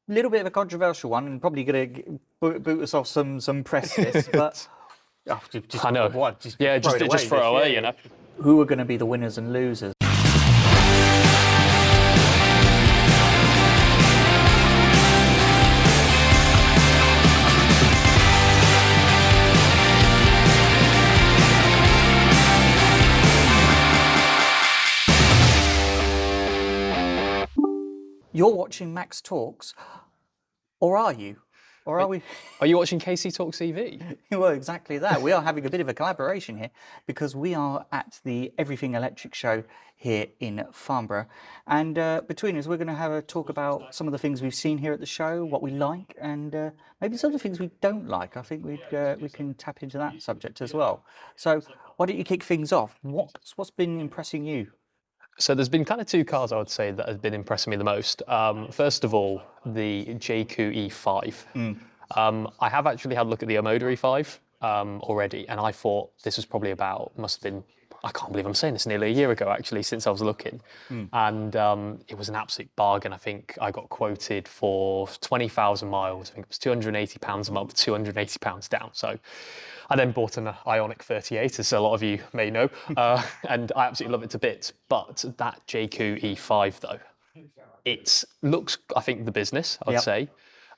little bit of a controversial one, and probably going to boot us off some press lists, but just, I know. what, just Yeah, throw it away. just throw it away, you know. Who are going to be the winners and losers? You're watching Max Talks, or are you? Or are we? Are you watching KC Talks EV? Well, exactly that. We are having a bit of a collaboration here because we are at the Everything Electric show here in Farnborough. And between us, we're going to have a talk about some of the things we've seen here at the show, what we like, and maybe some of the things we don't like. I think we can tap into that subject as well. So why don't you kick things off? What's been impressing you? So there's been kind of two cars I would say that have been impressing me the most. First of all, the Jaecoo E5. I have actually had a look at the Omoda E5 already, and I thought this was probably must have been, I can't believe I'm saying this, nearly a year ago actually, since I was looking. And it was an absolute bargain. I think I got quoted for 20,000 miles. I think it was £280 a month, £280 down. So I then bought an Ioniq 38, as a lot of you may know, and I absolutely love it to bits. But that Jaecoo E5 though, it looks, I think, the business, I'd say.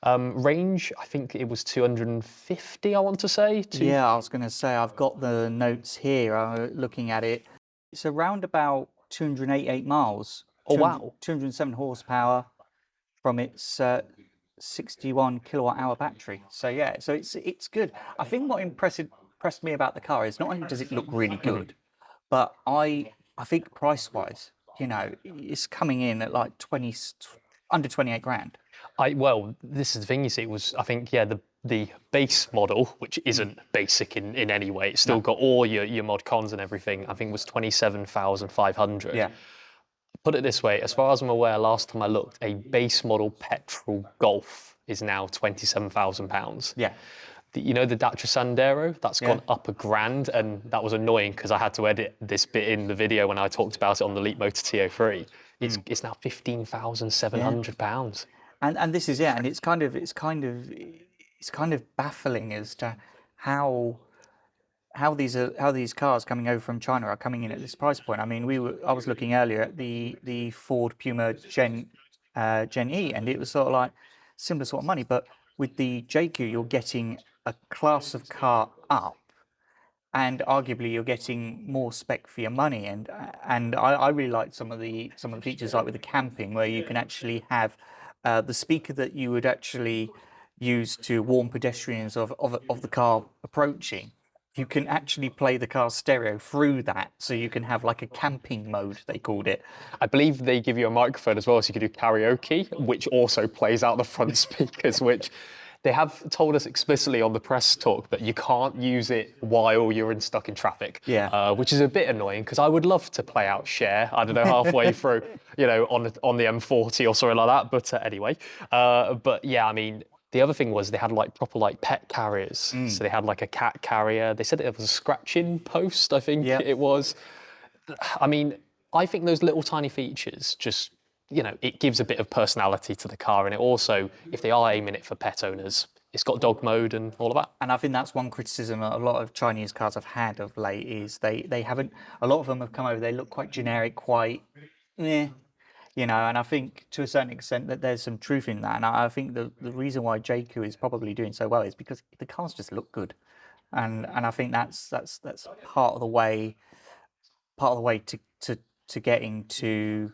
Range, I think it was 250, I want to say. Yeah, I was going to say, I've got the notes here, looking at it. It's around about 288 miles. Oh, wow. 207 horsepower from its 61 kilowatt hour battery. So yeah, so it's good. I think what impressed me about the car is not only does it look really good, but I think price wise, you know, it's coming in at like under 28 grand. Well, this is the thing, you see, I think, yeah, the base model, which isn't basic in any way, it's still got all your mod cons and everything, I think was 27,500. Yeah. Put it this way, as far as I'm aware, last time I looked, a base model petrol Golf is now £27,000. Yeah. You know the Dacia Sandero? That's gone up £1,000, and that was annoying because I had to edit this bit in the video when I talked about it on the Leap Motor TO3. It's now £15,700. And this is and it's kind of baffling as to how these cars coming over from China are coming in at this price point. I mean, I was looking earlier at the Ford Puma Gen E, and it was sort of like similar sort of money, but with the Jaecoo, you're getting a class of car up, and arguably you're getting more spec for your money. And I really like some of the features, like with the camping, where you can actually have the speaker that you would actually use to warn pedestrians of the car approaching. You can actually play the car's stereo through that, so you can have like a camping mode, they called it. I believe they give you a microphone as well, so you can do karaoke, which also plays out the front speakers, which they have told us explicitly on the press talk that you can't use it while you're stuck in traffic. Yeah. Which is a bit annoying, because I would love to play out Share, I don't know, halfway through, you know, on the M40 or something like that. But anyway, but yeah, I mean, the other thing was they had like proper like pet carriers. So they had like a cat carrier. They said it was a scratching post, I think it was. I mean, I think those little tiny features just, you know, it gives a bit of personality to the car. And it also, if they are aiming it for pet owners, it's got dog mode and all of that. And I think that's one criticism a lot of Chinese cars have had of late, is they haven't, a lot of them have come over, they look quite generic, quite, you know, and I think to a certain extent that there's some truth in that. And I think the reason why Jaecoo is probably doing so well is because the cars just look good. And I think that's part of the way to getting to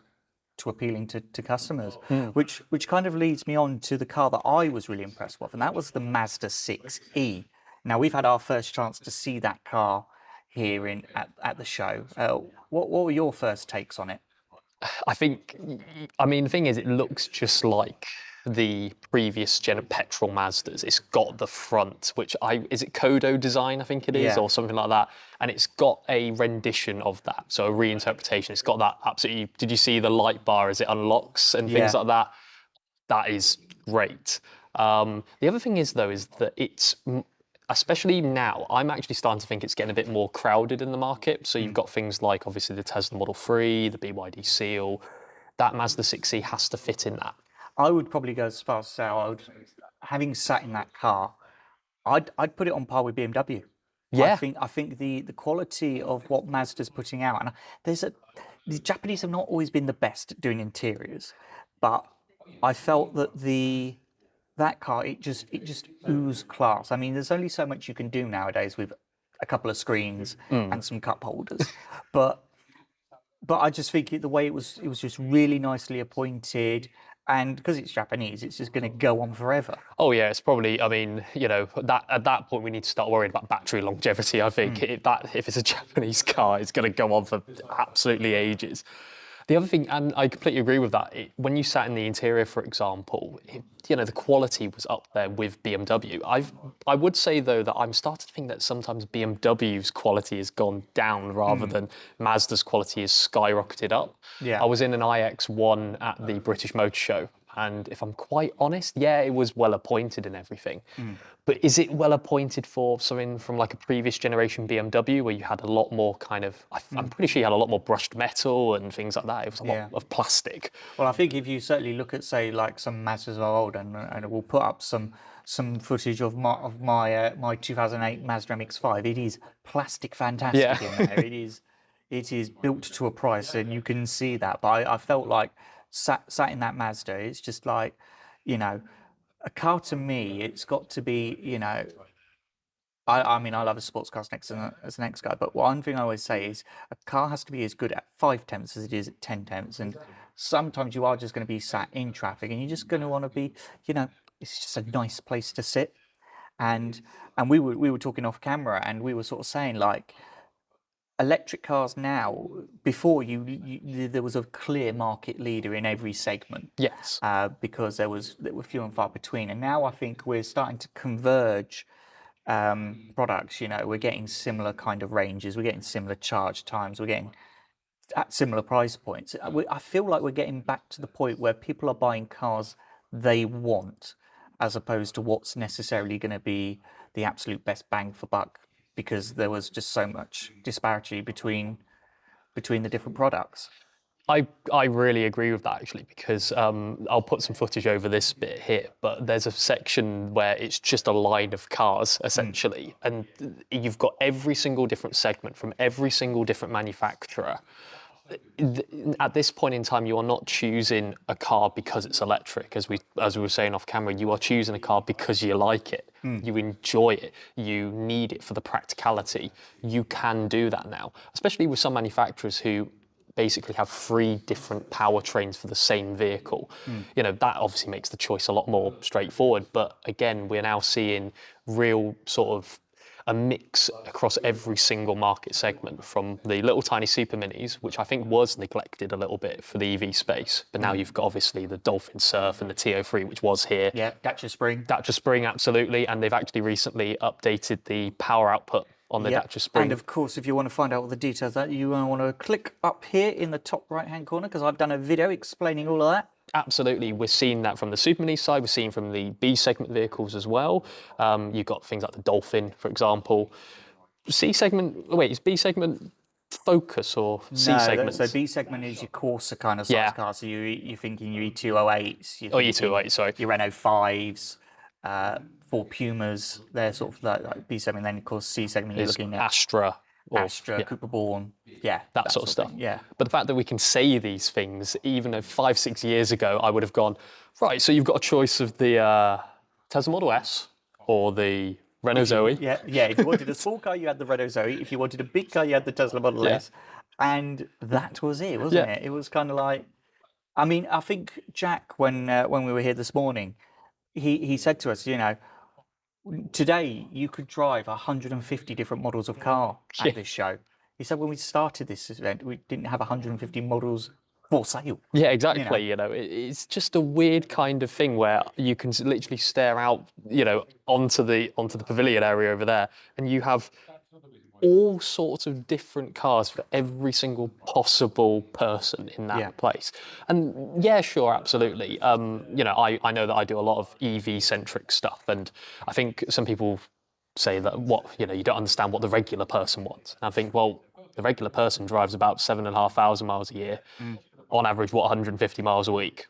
appealing to customers, which kind of leads me on to the car that I was really impressed with, and that was the Mazda 6e. Now, we've had our first chance to see that car here at the show. What were your first takes on it? I think, I mean, the thing is, it looks just like the previous gen of petrol Mazdas. It's got the front, which is it Kodo design, I think it is, or something like that. And it's got a rendition of that, so a reinterpretation. It's got that absolutely, did you see the light bar as it unlocks and things like that? That is great. The other thing is, though, is that it's, especially now, I'm actually starting to think it's getting a bit more crowded in the market. So you've got things like, obviously, the Tesla Model 3, the BYD Seal. That Mazda 6e has to fit in that. I would probably go as far as say having sat in that car, I'd put it on par with BMW. Yeah. I think the quality of what Mazda's putting out, and the Japanese have not always been the best at doing interiors, but I felt that that car it just oozed class. I mean, there's only so much you can do nowadays with a couple of screens and some cup holders, but I just think the way it was just really nicely appointed, and because it's Japanese, it's just going to go on forever. Oh yeah, it's probably. I mean, that at that point we need to start worrying about battery longevity. I think if it's a Japanese car, it's going to go on for absolutely ages. The other thing, and I completely agree with that. When you sat in the interior, for example, the quality was up there with BMW. I would say though that I'm starting to think that sometimes BMW's quality has gone down rather than Mazda's quality has skyrocketed up. Yeah. I was in an iX1 at the British Motor Show, and if I'm quite honest, yeah, it was well appointed and everything. But is it well appointed for something from like a previous generation BMW where you had a lot more kind of, I'm pretty sure you had a lot more brushed metal and things like that. It was a lot Yeah. of plastic. Well, I think if you certainly look at, say, like some Mazdas of old, and we'll put up some footage of my 2008 Mazda MX-5. It is plastic fantastic in Yeah. there. It is built to a price, and you can see that. But I felt like sat in that Mazda, it's just like, you know, a car to me. It's got to be, I mean, I love a sports car as an X guy, but one thing I always say is a car has to be as good at 5 tenths as it is at 10 tenths. And sometimes you are just going to be sat in traffic, and you're just going to want to be, it's just a nice place to sit. And we were talking off camera, and we were sort of saying like electric cars now. Before there was a clear market leader in every segment, Yes. because there were few and far between. And now I think we're starting to converge products. We're getting similar kind of ranges, we're getting similar charge times, we're getting at similar price points. I feel like we're getting back to the point where people are buying cars they want, as opposed to what's necessarily going to be the absolute best bang for buck, because there was just so much disparity between the different products. I really agree with that actually because I'll put some footage over this bit here, but there's a section where it's just a line of cars essentially, and you've got every single different segment from every single different manufacturer. At this point in time, you are not choosing a car because it's electric, as we were saying off camera. You are choosing a car because you like it, you enjoy it, you need it for the practicality. You can do that now, especially with some manufacturers who basically have 3 different powertrains for the same vehicle. That obviously makes the choice a lot more straightforward. But again, we're now seeing real sort of a mix across every single market segment, from the little tiny super minis, which I think was neglected a little bit for the EV space, but now you've got obviously the Dolphin Surf and the TO3, which was here. Yeah, Dacia Spring. Dacia Spring, absolutely, and they've actually recently updated the power output on the Dacia Spring. And of course, if you want to find out all the details of that, you want to click up here in the top right hand corner, because I've done a video explaining all of that. Absolutely, we're seeing that from the Super Mini side, we're seeing from the B segment vehicles as well. You've got things like the Dolphin, for example. C segment, wait, is B segment Focus or C segment? So B segment is your Corsa kind of size Yeah. car. So you're thinking your E208s, E208, sorry. your Renault 5s, Ford Pumas. They're sort of like B segment. Then of course C segment, you're looking at Astra. Astra, Cooper Born, that sort of stuff. Yeah. But the fact that we can say these things, even 5-6 years ago, I would have gone, right, so you've got a choice of the Tesla Model S or the Renault Zoe. Yeah. If you wanted a small car, you had the Renault Zoe. If you wanted a big car, you had the Tesla Model S. And that was it, wasn't it? It was kind of like, I mean, I think Jack, when we were here this morning, he said to us, today you could drive 150 different models of car at this show. He said when we started this event, we didn't have 150 models for sale. Yeah, exactly. It's just a weird kind of thing where you can literally stare out, onto the pavilion area over there, and you have all sorts of different cars for every single possible person in that place. And yeah, sure, absolutely. I know that I do a lot of EV centric stuff, and I think some people say that you don't understand what the regular person wants. And I think, well, the regular person drives about 7,500 miles a year, on average, 150 miles a week.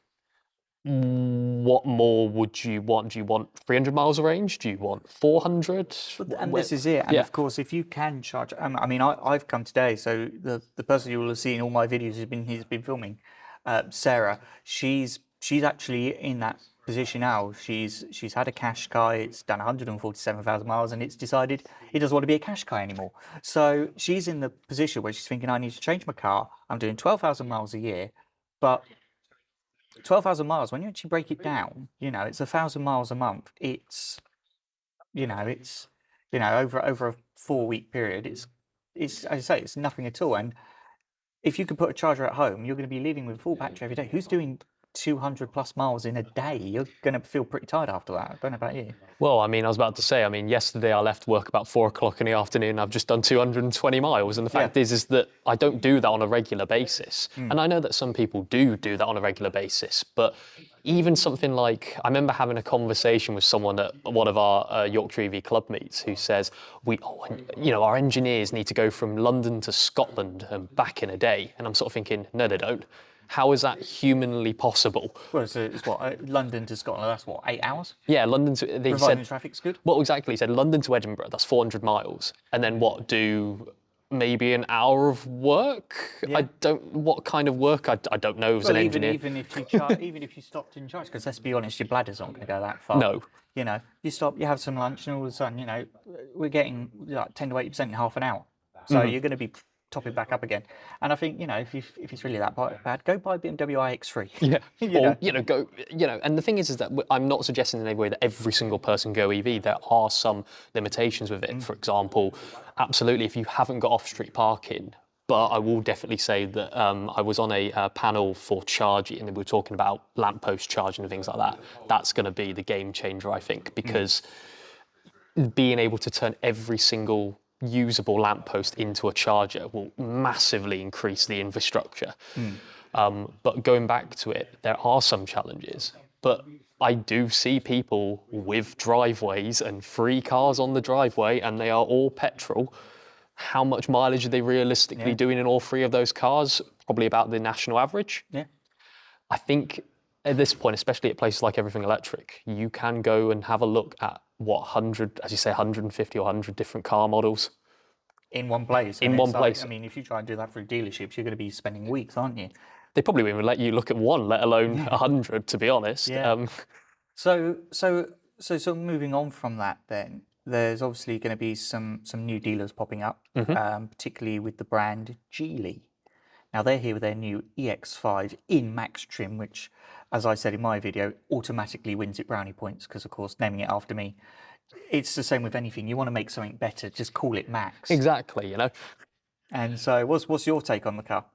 What more would you want? Do you want 300 miles of range? Do you want 400? And this is it. And Yeah. of course, if you can charge, I mean, I've come today, so the person you will have seen all my videos has been filming, Sarah. She's actually in that position now. She's had a cash car. It's done 147,000 miles, and it's decided it doesn't want to be a cash car anymore. So she's in the position where she's thinking, I need to change my car. I'm doing 12,000 miles a year, but 12,000 miles, when you actually break it down, it's 1,000 miles a month. It's, it's, over a 4 week period, it's, as I say, it's nothing at all. And if you could put a charger at home, you're going to be leaving with a full battery every day. Who's doing 200 plus miles in a day? You're going to feel pretty tired after that. I don't know about you. Well, I mean, I was about to say, I mean, yesterday I left work about 4 o'clock in the afternoon. I've just done 220 miles. And the fact is that I don't do that on a regular basis. And I know that some people do that on a regular basis. But even something like, I remember having a conversation with someone at one of our Yorkshire EV club meets who says, our engineers need to go from London to Scotland and back in a day. And I'm sort of thinking, no, they don't. How is that humanly possible? Well, it's what, London to Scotland, that's what, 8 hours? Yeah, London to, they Providing said, traffic's good? well, exactly. He said London to Edinburgh, that's 400 miles. And then do maybe an hour of work? Yeah. What kind of work? I don't know as an engineer. Even if you stopped in charge, because let's be honest, your bladder's not going to go that far. No. You stop, you have some lunch, and all of a sudden, we're getting like 10 to 80% in half an hour. So you're going to be topping back up again. And I think, if it's really that bad, go buy BMW iX3. Yeah. And the thing is that I'm not suggesting in any way that every single person go EV. There are some limitations with it. For example, absolutely, if you haven't got off-street parking, but I will definitely say that I was on a panel for charging, and we were talking about lamppost charging and things like that. That's going to be the game changer, I think, because being able to turn every single usable lamppost into a charger will massively increase the infrastructure. But going back to it, there are some challenges. But I do see people with driveways and 3 cars on the driveway, and they are all petrol. How much mileage are they realistically doing in all 3 of those cars? Probably about the national average. Yeah. I think at this point, especially at places like Everything Electric, you can go and have a look at 100, as you say, 150 or 100 different car models. In one place. In one place. I mean, if you try and do that through dealerships, you're going to be spending weeks, aren't you? They probably won't even let you look at one, let alone 100, to be honest. Yeah. So moving on from that, then there's obviously going to be some new dealers popping up, particularly with the brand Geely. Now they're here with their new EX5 in max trim, which, as I said in my video, automatically wins it brownie points because, of course, naming it after me. It's the same with anything. You want to make something better, just call it max. Exactly, And so, what's your take on the car?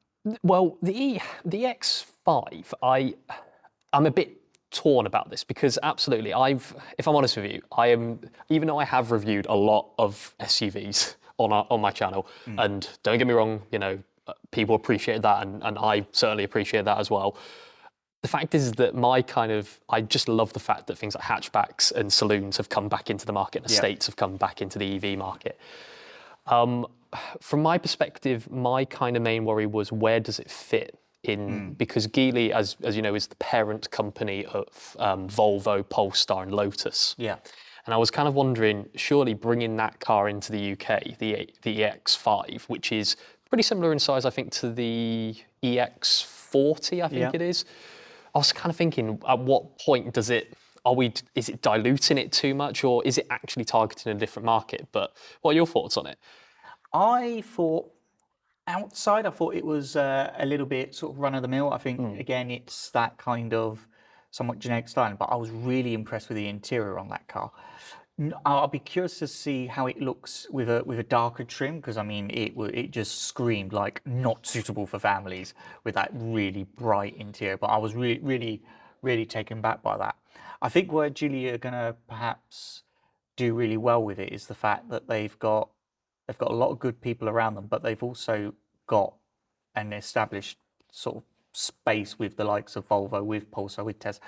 Well, the EX5, I'm a bit torn about this because absolutely, if I'm honest with you, even though I have reviewed a lot of SUVs on my channel, and don't get me wrong, people appreciate that, and I certainly appreciate that as well. The fact is that I just love the fact that things like hatchbacks and saloons have come back into the market, and estates have come back into the EV market. From my perspective, my kind of main worry was where does it fit in, because Geely, as you know, is the parent company of Volvo, Polestar and Lotus. Yeah. And I was kind of wondering, surely bringing that car into the UK, the EX5, which is pretty similar in size, I think, to the EX40, I think it is. I was kind of thinking, at what point is it diluting it too much, or is it actually targeting a different market? But what are your thoughts on it? I thought it was a little bit sort of run of the mill. I think, again, it's that kind of somewhat generic styling, but I was really impressed with the interior on that car. I'll be curious to see how it looks with a darker trim, because I mean it just screamed like not suitable for families with that really bright interior. But I was really taken back by that. I think where Geely are going to perhaps do really well with it is the fact that they've got a lot of good people around them, but they've also got an established sort of space with the likes of Volvo, with Polestar, with Tesla.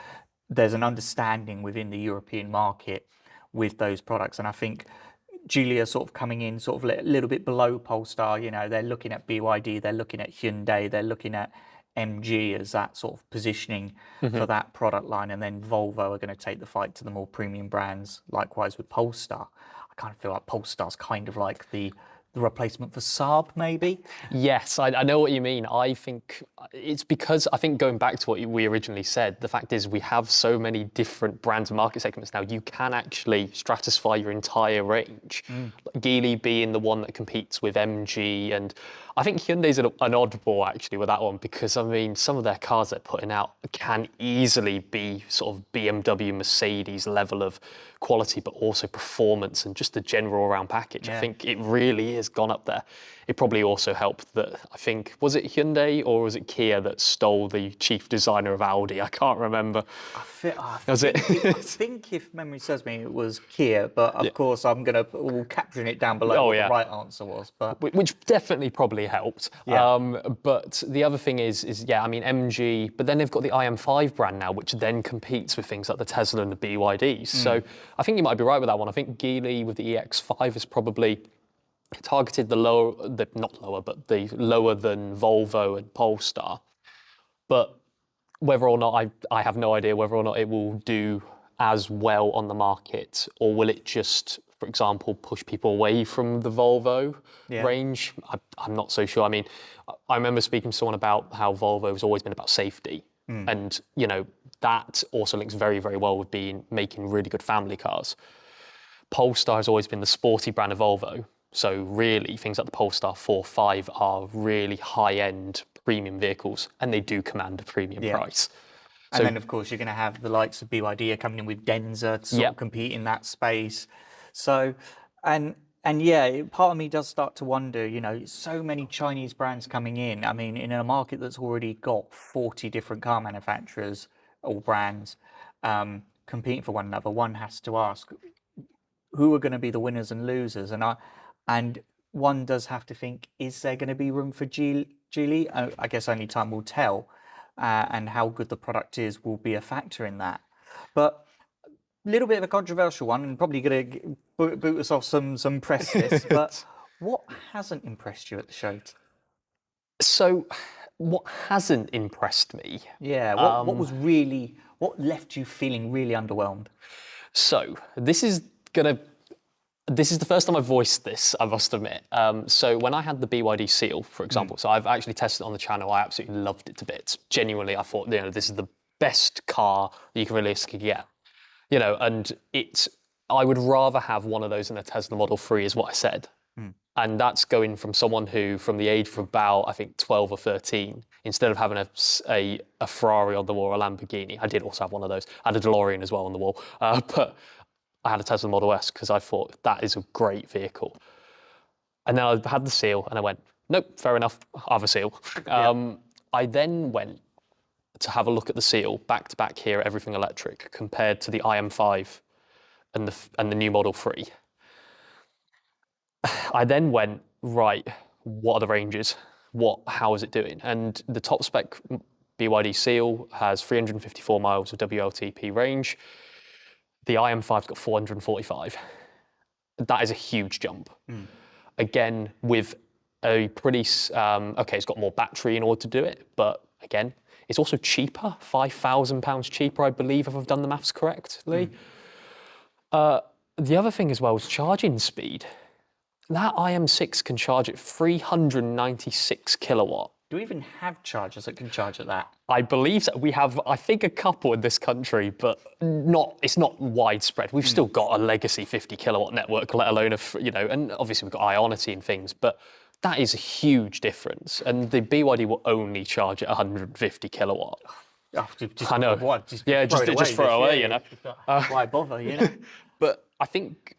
There's an understanding within the European market with those products, and I think Geely are sort of coming in sort of a little bit below Polestar. They're looking at BYD, they're looking at Hyundai, they're looking at MG as that sort of positioning for that product line, and then Volvo are going to take the fight to the more premium brands. Likewise with Polestar, I kind of feel like Polestar's kind of like the replacement for Saab, maybe. Yes, I know what you mean. I think it's because I think going back to what we originally said, the fact is we have so many different brands and market segments now, you can actually stratify your entire range. Geely being the one that competes with MG, and I think Hyundai's an oddball actually with that one, because I mean, some of their cars they're putting out can easily be sort of BMW, Mercedes level of quality, but also performance and just the general around package. I think it really has gone up there. It probably also helped that, I think, was it Hyundai or was it Kia that stole the chief designer of Audi? I can't remember. Was it? I think if memory serves me, it was Kia, but of course I'm going to we'll caption it down below what the right answer was. But which definitely probably helped. But the other thing is yeah, I mean MG, but then they've got the IM5 brand now, which then competes with things like the Tesla and the BYD. So I think you might be right with that one. I think Geely with the EX5 is probably targeted the lower than Volvo and Polestar. But whether or not I have no idea whether or not it will do as well on the market, or will it just, for example, push people away from the Volvo range? I'm not so sure. I mean, I remember speaking to someone about how Volvo has always been about safety, and you know that also links very, very well with making really good family cars. Polestar has always been the sporty brand of Volvo. So really, things like the Polestar 4, 5 are really high-end premium vehicles, and they do command a premium price. And then, of course, you're going to have the likes of BYD are coming in with Denza to sort of compete in that space. So, and yeah, part of me does start to wonder, you know, so many Chinese brands coming in. I mean, in a market that's already got 40 different car manufacturers or brands competing for one another, one has to ask, who are going to be the winners and losers? And one does have to think, is there going to be room for Geely? I guess only time will tell, and how good the product is will be a factor in that. But a little bit of a controversial one, and probably going to boot us off some press lists. But what hasn't impressed you at the show? So, what hasn't impressed me? Yeah, what left you feeling really underwhelmed? So, this is the first time I've voiced this, I must admit. So when I had the BYD Seal, for example, so I've actually tested it on the channel. I absolutely loved it to bits. Genuinely, I thought, you know, this is the best car that you can realistically get. You know, and I would rather have one of those in a Tesla Model 3, is what I said. And that's going from someone who, from the age of about, I think, 12 or 13, instead of having a Ferrari on the wall or a Lamborghini, I did also have one of those. I had a DeLorean as well on the wall. But I had a Tesla Model S because I thought that is a great vehicle. And then I had the Seal and I went, nope, fair enough, I have a Seal. I then went to have a look at the Seal back to back here at Everything Electric compared to the IM5 and the new Model 3. I then went, right, what are the ranges? How is it doing? And the top spec BYD Seal has 354 miles of WLTP range. The IM5's got 445. That is a huge jump. Again, with a pretty, okay, it's got more battery in order to do it, but again, it's also cheaper, £5,000 cheaper, I believe, if I've done the maths correctly. The other thing as well is charging speed. That IM6 can charge at 396 kilowatt. Do we even have chargers that can charge at that? I believe that we have, I think, a couple in this country, but it's not widespread. We've still got a legacy 50 kilowatt network, let alone and obviously we've got Ionity and things, but that is a huge difference. And the BYD will only charge at 150 kilowatt. Oh, I know. Just throw it away, you know. Why bother, you know? But I think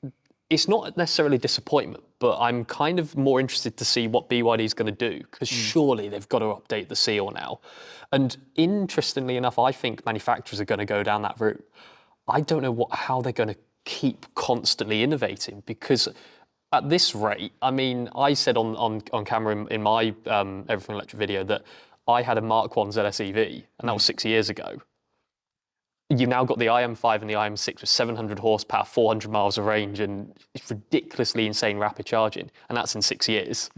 it's not necessarily disappointment, but I'm kind of more interested to see what BYD is going to do, because surely they've got to update the Seal now. And interestingly enough, I think manufacturers are going to go down that route. I don't know how they're going to keep constantly innovating, because at this rate, I mean, I said on camera in my Everything Electric video that I had a Mark 1 ZSEV, and that was 6 years ago. You've now got the IM5 and the IM6 with 700 horsepower, 400 miles of range, and it's ridiculously insane rapid charging, and that's in 6 years.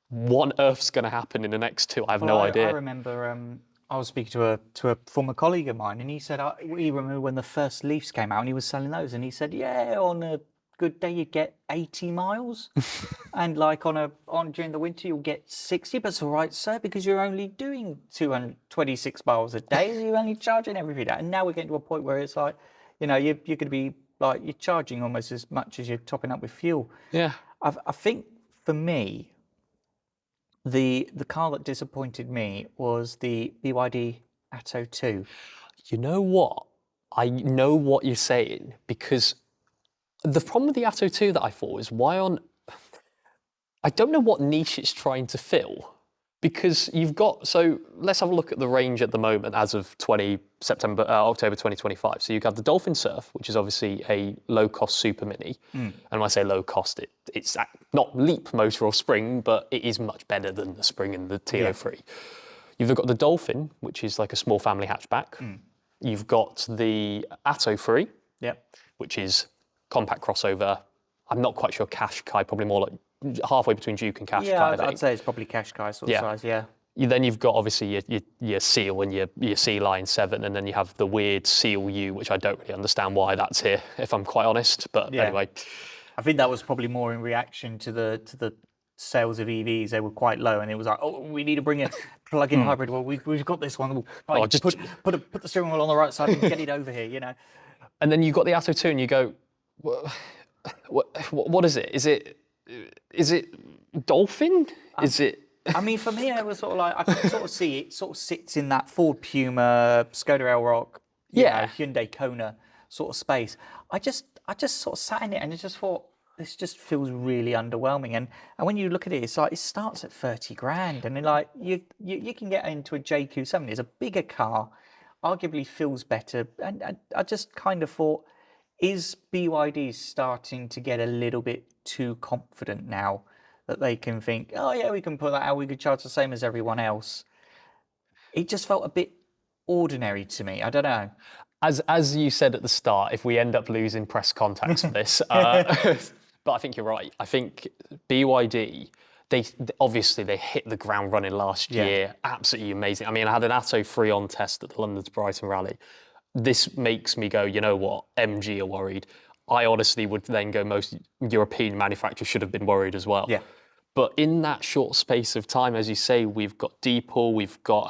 what on earth's going to happen in the next two? I have no Well, I idea. remember I was speaking to a former colleague of mine, and he said, "We remember when the first Leafs came out, and he was selling those, and he said, yeah, on a good day you'd get 80 miles, and like on during the winter you'll get 60. But it's all right, sir, because you're only doing 226 miles a day, so you're only charging everything. And now we're getting to a point where it's like, you're going to be like you're charging almost as much as you're topping up with fuel. Yeah. I think for me, the car that disappointed me was the BYD Atto 2. You know what? I know what you're saying, because the problem with the Atto 2 that I thought is I don't know what niche it's trying to fill, because so let's have a look at the range at the moment as of October 2025. So you have the Dolphin Surf, which is obviously a low-cost super mini. And when I say low cost, it's not Leap motor or Spring, but it is much better than the Spring and the TO3. You've got the Dolphin, which is like a small family hatchback. You've got the Atto 3, Yep. which is compact crossover. I'm not quite sure Qashqai, probably more like halfway between Duke and Qashqai. Yeah, I think. I'd say it's probably Qashqai sort of size. Yeah. Then you've got obviously your Seal and your Sea Line 7, and then you have the weird Seal U, which I don't really understand why that's here, if I'm quite honest. But Yeah. anyway, I think that was probably more in reaction to the sales of EVs. They were quite low, and it was like, oh, we need to bring a plug-in hybrid. Well, we've got this one. Right, just put the steering wheel on the right side and get it over here. And then you've got the Atto 2, and you go, what is it? Is it Dolphin? Is it? I mean, for me, it was sort of like I could sort of see it sort of sits in that Ford Puma, Skoda Elroq, Hyundai Kona sort of space. I just sort of sat in it and I just thought this just feels really underwhelming. And when you look at it, it's like it starts at 30 grand, and then like you can get into a Jaecoo E7. It's a bigger car, arguably feels better, and I just kind of thought, is BYD starting to get a little bit too confident now that they can think, oh yeah, we can put that out, we could charge the same as everyone else? It just felt a bit ordinary to me. I don't know. As you said at the start, if we end up losing press contacts for this, but I think you're right. I think BYD, they obviously they hit the ground running last year, absolutely amazing. I mean, I had an Atto 3 on test at the London to Brighton rally. This makes me go, you know what, MG are worried. I honestly would then go, most European manufacturers should have been worried as well. Yeah. But in that short space of time, as you say, we've got Deepal, we've got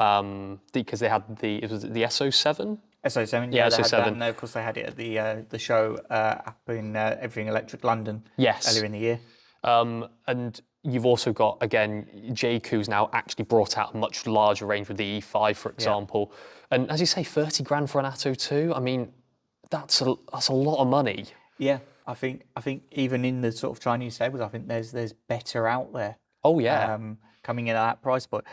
because they had it was the SO7. SO7, Yeah, they had that, SO7. and of course they had it at the show up in Everything Electric London. Yes. Earlier in the year. And you've also got, again, Jaecoo's now actually brought out a much larger range with the E5, for example. And as you say, 30 grand for an Atto 2, I mean, that's a lot of money. Yeah, I think even in the sort of Chinese tables, I think there's better out there. Oh, yeah. Coming in at that price point.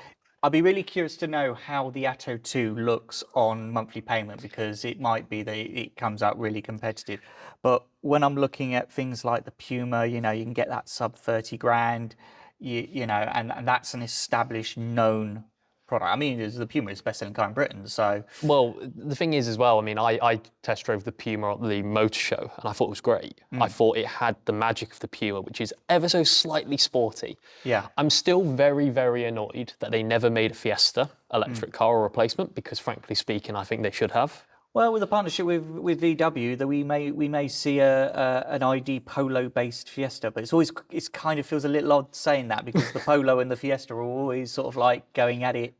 I'd be really curious to know how the Atto 2 looks on monthly payment, because it might be that it comes out really competitive. But when I'm looking at things like the Puma, you can get that sub 30 grand, and that's an established, known product. I mean, the Puma is best-selling car in Britain, so. Well, the thing is as well, I mean, I test drove the Puma at the motor show, and I thought it was great. I thought it had the magic of the Puma, which is ever so slightly sporty. Yeah. I'm still very, very annoyed that they never made a Fiesta electric car or replacement, because frankly speaking, I think they should have. Well, with a partnership with VW, that we may see an ID Polo based Fiesta, but it's kind of feels a little odd saying that, because the Polo and the Fiesta are always sort of like going at it,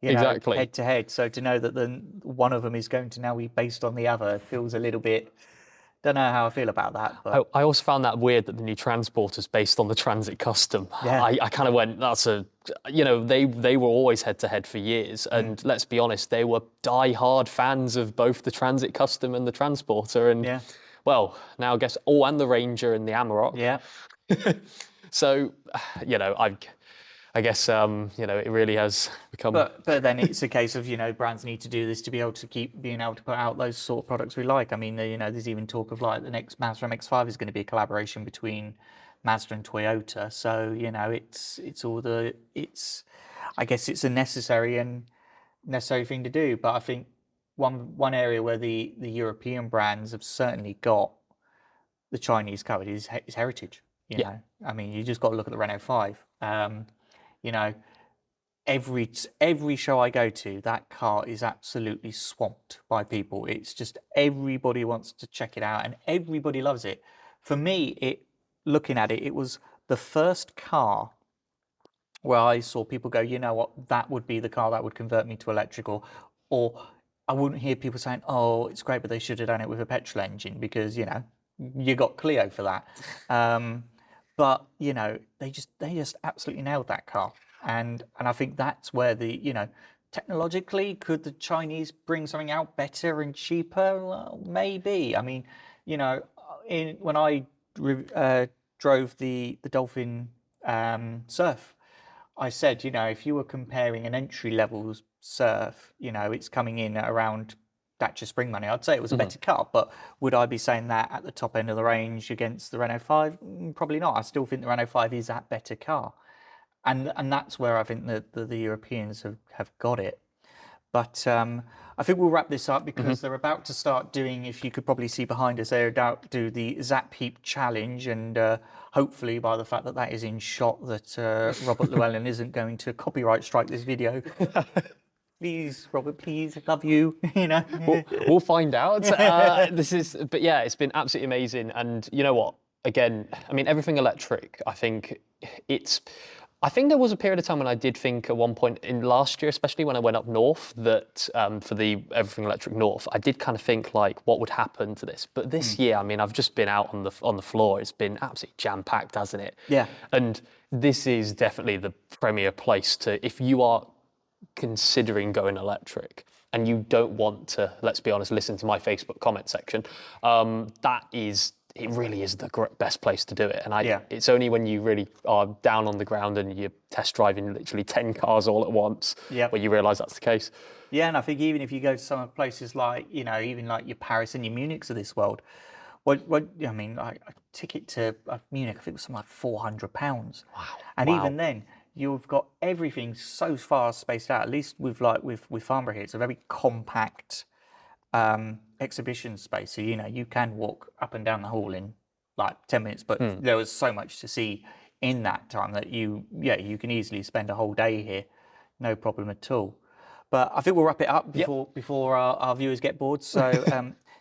Exactly. head to head. So to know that then one of them is going to now be based on the other feels a little bit. Don't know how I feel about that, but I also found that weird that the new Transporter's based on the Transit Custom. Yeah. I kind of went, they were always head to head for years, and let's be honest, they were die-hard fans of both the Transit Custom and the Transporter, and yeah, now I guess, and the Ranger and the Amarok. yeah. So, I guess, it really has become. But then it's a case of, brands need to do this to be able to keep being able to put out those sort of products we like. I mean, there's even talk of like the next Mazda MX-5 is going to be a collaboration between Mazda and Toyota. So, I guess it's a necessary thing to do. But I think one area where the European brands have certainly got the Chinese covered is heritage. I mean, you just got to look at the Renault 5. you know, every show I go to, that car is absolutely swamped by people. It's just everybody wants to check it out and everybody loves it. For me, looking at it, it was the first car where I saw people go, you know what, that would be the car that would convert me to electrical. Or I wouldn't hear people saying, oh, it's great, but they should have done it with a petrol engine because, you know, you got Clio for that. But, you know, they just absolutely nailed that car. And I think that's where you know, technologically, could the Chinese bring something out better and cheaper? Well, maybe. I mean, you know, when I drove the Dolphin Surf, I said, you know, if you were comparing an entry level Surf, you know, it's coming in at around Dacia Spring money. I'd say it was a better car, but would I be saying that at the top end of the range against the Renault 5? Probably not. I still think the Renault 5 is that better car. And that's where I think the Europeans have got it. But I think we'll wrap this up because they're about to start doing, if you could probably see behind us, they're about to do the Zap Heap Challenge. And hopefully by the fact that that is in shot, that Robert Llewellyn isn't going to copyright strike this video. Please, Robert, please, love you. You know, we'll find out. But yeah, it's been absolutely amazing. And you know what? Again, I mean, everything electric. I think there was a period of time when I did think at one point in last year, especially when I went up north, that for the Everything Electric North, I did kind of think like, what would happen to this? But this year, I mean, I've just been out on the floor. It's been absolutely jam packed, hasn't it? Yeah. And this is definitely the premier place to, if you are considering going electric and you don't want to, let's be honest, listen to my Facebook comment section, it really is the best place to do it. And it's only when you really are down on the ground and you're test driving literally 10 cars all at once where you realise that's the case. Yeah, and I think even if you go to some places like, you know, even like your Paris and your Munichs of this world, I mean, a ticket to Munich, I think it was something like £400. Wow. And even then, you've got everything so far spaced out. At least with Farnborough here, it's a very compact exhibition space. So, you know, you can walk up and down the hall in like 10 minutes, but there was so much to see in that time that you can easily spend a whole day here, no problem at all. But I think we'll wrap it up before our viewers get bored. So,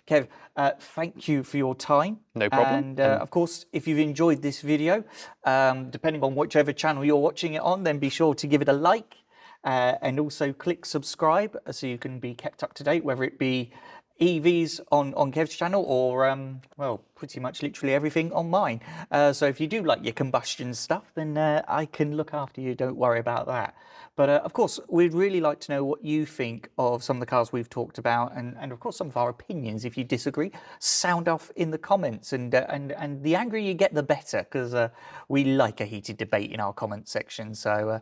Kev, thank you for your time. No problem. And of course, if you've enjoyed this video, depending on whichever channel you're watching it on, then be sure to give it a like and also click subscribe so you can be kept up to date, whether it be EVs on Kev's channel or, well, pretty much literally everything on mine. So if you do like your combustion stuff, then I can look after you. Don't worry about that. But of course, we'd really like to know what you think of some of the cars we've talked about, and of course some of our opinions. If you disagree, sound off in the comments, and the angrier you get, the better, because we like a heated debate in our comment section. So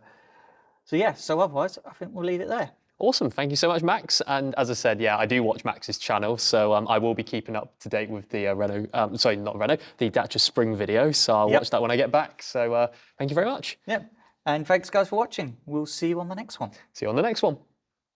yeah. So otherwise, I think we'll leave it there. Awesome. Thank you so much, Max. And as I said, yeah, I do watch Max's channel, so I will be keeping up to date with the the Dacia Spring video. So I'll watch that when I get back. So thank you very much. Yeah. And thanks, guys, for watching. We'll see you on the next one. See you on the next one.